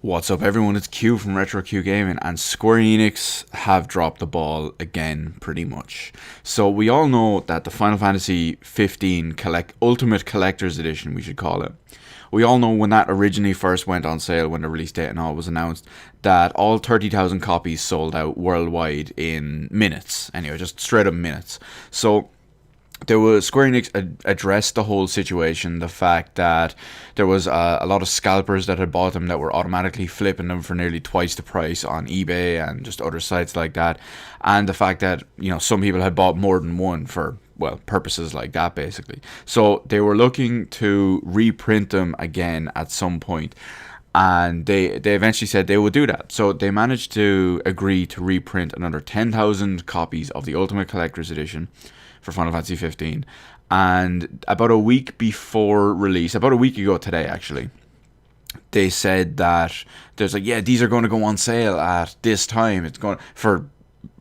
What's up, everyone? It's Q from Retro Q Gaming, and Square Enix have dropped the ball again, pretty much. So we all know that the Final Fantasy 15 Ultimate Collector's Edition, we should call it. We all know when that originally first went on sale, when the release date and all was announced, that all 30,000 copies sold out worldwide in minutes. Anyway, just straight up minutes. So Square Enix addressed the whole situation, the fact that there was a lot of scalpers that had bought them that were automatically flipping them for nearly twice the price on eBay and just other sites like that, and the fact that some people had bought more than one for purposes like that, basically. So they were looking to reprint them again at some point, and they eventually said they would do that. So they managed to agree to reprint another 10,000 copies of the Ultimate Collector's Edition for Final Fantasy 15, and about a week before release, about a week ago today actually, they said that these are going to go on sale at this time. It's going for,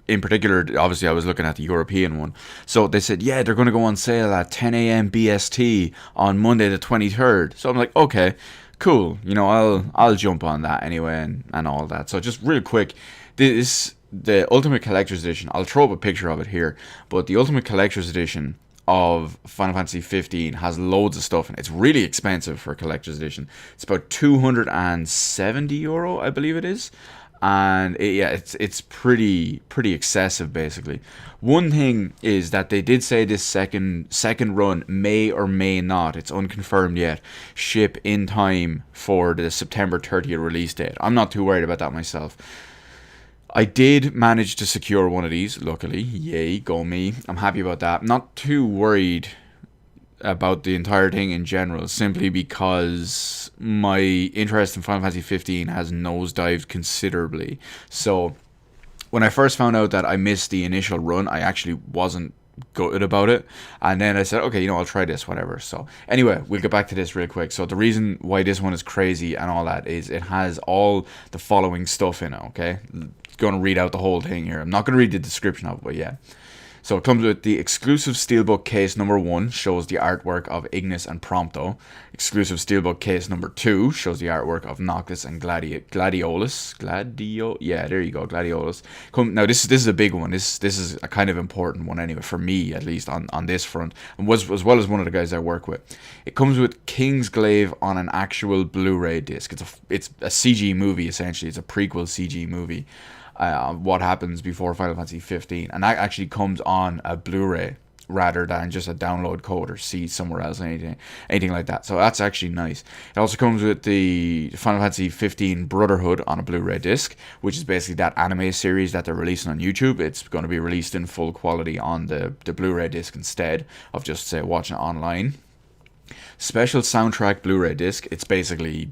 in particular, obviously I was looking at the European one, so they said they're going to go on sale at 10 a.m. BST on Monday the 23rd. So I'm like, okay, cool, I'll jump on that anyway, and all that. So just real quick, the Ultimate Collector's Edition, I'll throw up a picture of it here, but the Ultimate Collector's Edition of Final Fantasy 15 has loads of stuff, and it's really expensive for a Collector's Edition. It's about €270, I believe it is, and it's pretty excessive, basically. One thing is that they did say this second run may or may not, it's unconfirmed yet, ship in time for the September 30th release date. I'm not too worried about that myself. I did manage to secure one of these, luckily. Yay, go me. I'm happy about that. Not too worried about the entire thing in general, simply because my interest in Final Fantasy 15 has nosedived considerably. So when I first found out that I missed the initial run, I actually wasn't gutted about it, and then I said, okay, I'll try this, whatever. So anyway, we'll get back to this real quick. So the reason why this one is crazy and all that is it has all the following stuff in it. Okay, going to read out the whole thing here. I'm not going to read the description of it, but yeah. So it comes with the exclusive Steelbook case number 1, shows the artwork of Ignis and Prompto. Exclusive Steelbook case number 2 shows the artwork of Noctis and Gladiolus. There you go, Gladiolus. Now this is a big one. This is a kind of important one anyway, for me at least, on this front, and as well as one of the guys I work with. It comes with Kingsglaive on an actual Blu-ray disc. It's a CG movie, essentially. It's a prequel CG movie. What happens before Final Fantasy 15, and that actually comes on a Blu-ray rather than just a download code or see somewhere else, anything like that. So that's actually nice. It also comes with the Final Fantasy 15 Brotherhood on a Blu-ray disc, which is basically that anime series that they're releasing on YouTube. It's going to be released in full quality on the Blu-ray disc instead of just, say, watching it online. Special soundtrack Blu-ray disc. It's basically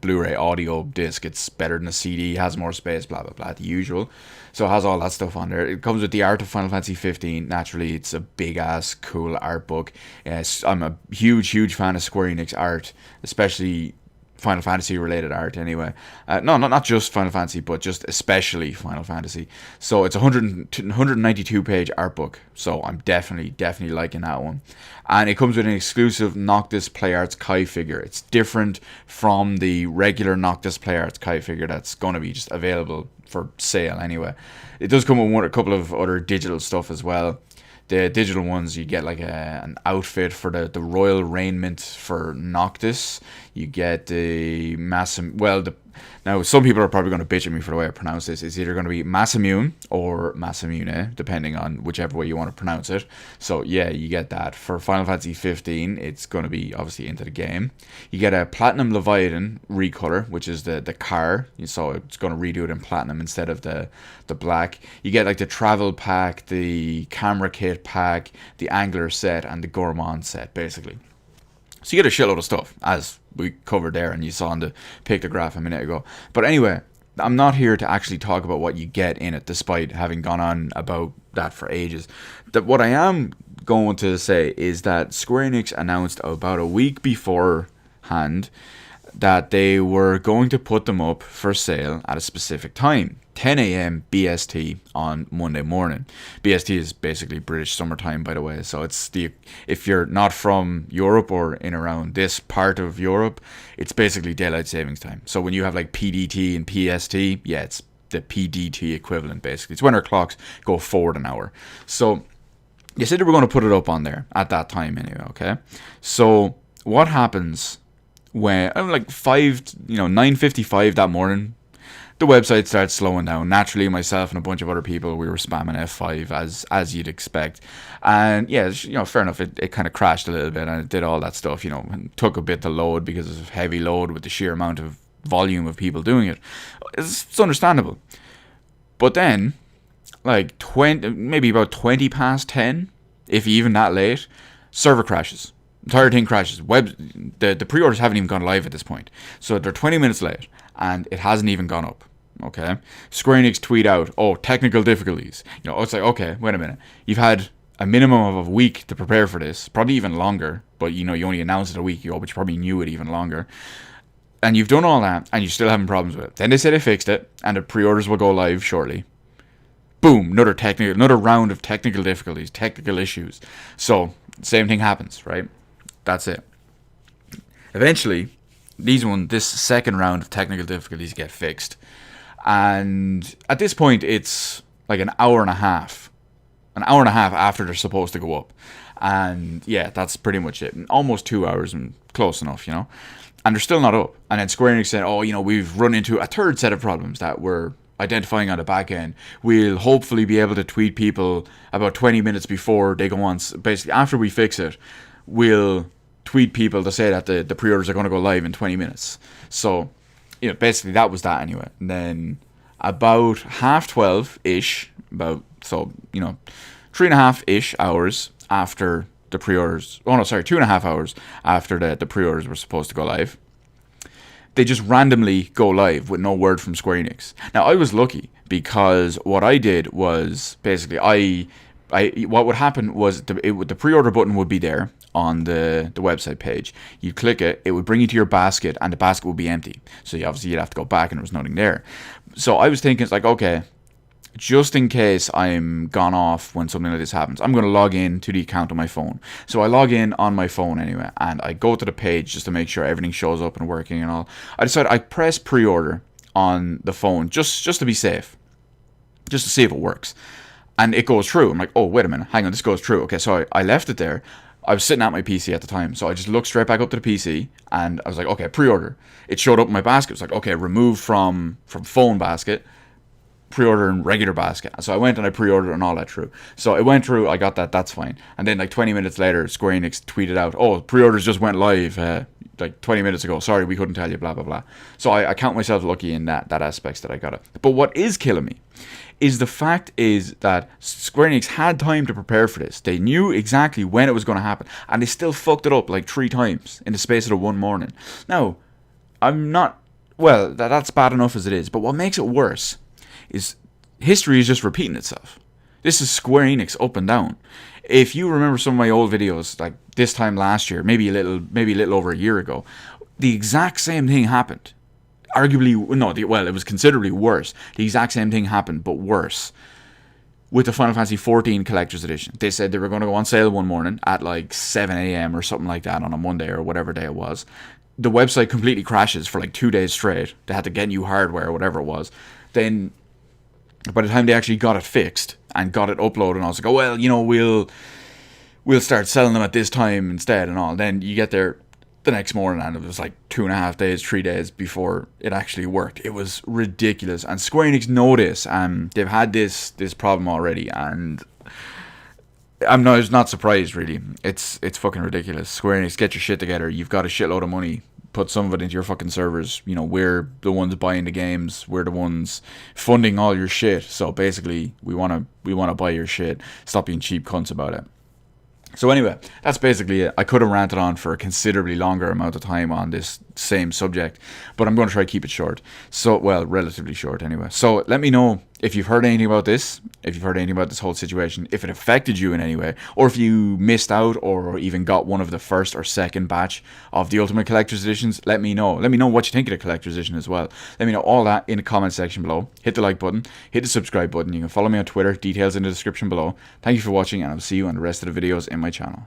Blu-ray audio disc. It's better than a CD, has more space, blah blah blah, the usual. So it has all that stuff on there. It comes with the art of Final Fantasy 15. Naturally, it's a big ass cool art book. Yes, I'm a huge fan of Square Enix art, especially Final Fantasy related art anyway. No, not just Final Fantasy, but just especially Final Fantasy. So it's a 192 page art book, so I'm definitely liking that one. And it comes with an exclusive Noctis Play Arts Kai figure. It's different from the regular Noctis Play Arts Kai figure that's going to be just available for sale anyway. It does come with a couple of other digital stuff as well. The digital ones, you get like an outfit for the royal raiment for Noctis. You get the now some people are probably going to bitch at me for the way I pronounce this. It's either going to be Masamune or Masamune, depending on whichever way you want to pronounce it. So yeah, you get that. For Final Fantasy 15, it's going to be obviously into the game. You get a Platinum Leviathan recolor, which is the car. So it's going to redo it in platinum instead of the black. You get like the travel pack, the camera kit pack, the angler set, and the gourmand set, basically. So you get a shitload of stuff, as we covered there and you saw on the pictograph a minute ago. But anyway, I'm not here to actually talk about what you get in it, despite having gone on about that for ages. What I am going to say is that Square Enix announced about a week beforehand that they were going to put them up for sale at a specific time, 10 a.m. BST on Monday morning. BST is basically British summertime, by the way. So it's if you're not from Europe or in around this part of Europe, it's basically daylight savings time. So when you have like PDT and PST, yeah, it's the PDT equivalent basically. It's when our clocks go forward an hour. So they said they were going to put it up on there at that time anyway, okay? So what happens when, like 9:55 that morning, the website starts slowing down. Naturally, myself and a bunch of other people, we were spamming F5 as you'd expect. And yeah, fair enough, it kind of crashed a little bit and it did all that stuff, and took a bit to load because of heavy load with the sheer amount of volume of people doing it. It's understandable. But then, like maybe about 20 past 10, if even that late, server crashes. Entire thing crashes. The pre-orders haven't even gone live at this point. So they're 20 minutes late and it hasn't even gone up. Okay? Squeenix tweet out, technical difficulties. It's like, okay, wait a minute. You've had a minimum of a week to prepare for this, probably even longer, but you only announced it a week ago, but you probably knew it even longer. And you've done all that and you're still having problems with it. Then they say they fixed it and the pre-orders will go live shortly. Boom, another round of technical difficulties, technical issues. So, same thing happens, right? That's it. Eventually, this second round of technical difficulties get fixed. And at this point, it's like an hour and a half after they're supposed to go up. And yeah, that's pretty much it. Almost 2 hours and close enough, And they're still not up. And then Square Enix said, we've run into a third set of problems that we're identifying on the back end. We'll hopefully be able to tweet people about 20 minutes before they go on. Basically, after we fix it, we'll tweet people to say that the pre-orders are going to go live in 20 minutes. So, basically that was that anyway. And then about 12:30-ish, 3.5-ish hours after the pre-orders, 2.5 hours after the pre-orders were supposed to go live, they just randomly go live with no word from Square Enix. Now, I was lucky because what I did was basically what would happen was the pre-order button would be there on the website page. You click it, it would bring you to your basket, and the basket would be empty. So you'd have to go back, and there was nothing there. So I was thinking, it's like, okay, just in case I'm gone off when something like this happens, I'm going to log in to the account on my phone. So I log in on my phone anyway, and I go to the page just to make sure everything shows up and working and all. I decided I press pre-order on the phone just to be safe, just to see if it works. And it goes through. I'm like, oh, wait a minute, hang on, this goes through. Okay, so I left it there. I was sitting at my PC at the time, so I just looked straight back up to the PC, and I was like, okay, pre-order. It showed up in my basket. It was like, okay, remove from phone basket, pre-order in regular basket. So I went and I pre-ordered and all that through. So it went through, I got that, that's fine. And then like 20 minutes later, Square Enix tweeted out, pre-orders just went live like 20 minutes ago. Sorry, we couldn't tell you, blah, blah, blah. So I count myself lucky in that aspects that I got it. But what is killing me is the fact is that Square Enix had time to prepare for this. They knew exactly when it was going to happen, and they still fucked it up like 3 times in the space of the one morning. Now, that's bad enough as it is, but what makes it worse is history is just repeating itself. This is Square Enix up and down. If you remember some of my old videos, like this time last year, maybe a little over a year ago, the exact same thing happened. It was considerably worse. The exact same thing happened, but worse, with the Final Fantasy XIV Collector's Edition. They said they were going to go on sale one morning at like 7 a.m. or something like that on a Monday or whatever day it was. The website completely crashes for like 2 days straight. They had to get new hardware or whatever it was. Then, by the time they actually got it fixed and got it uploaded, and I was like, we'll start selling them at this time instead and all. Then you get there the next morning, and it was like 2.5 days, 3 days before it actually worked. It was ridiculous, and Square Enix know this, and they've had this problem already, and I'm not surprised really. It's fucking ridiculous. Square Enix, get your shit together. You've got a shitload of money. Put some of it into your fucking servers. We're the ones buying the games. We're the ones funding all your shit. So basically, we wanna buy your shit. Stop being cheap cunts about it. So anyway, that's basically it. I could have ranted on for a considerably longer amount of time on this same subject, but I'm going to try to keep it short. So, relatively short anyway. So let me know if you've heard anything about this, if you've heard anything about this whole situation, if it affected you in any way, or if you missed out or even got one of the first or second batch of the Ultimate Collector's Editions, let me know. Let me know what you think of the Collector's Edition as well. Let me know all that in the comment section below. Hit the like button, hit the subscribe button. You can follow me on Twitter, details in the description below. Thank you for watching, and I'll see you on the rest of the videos in my channel.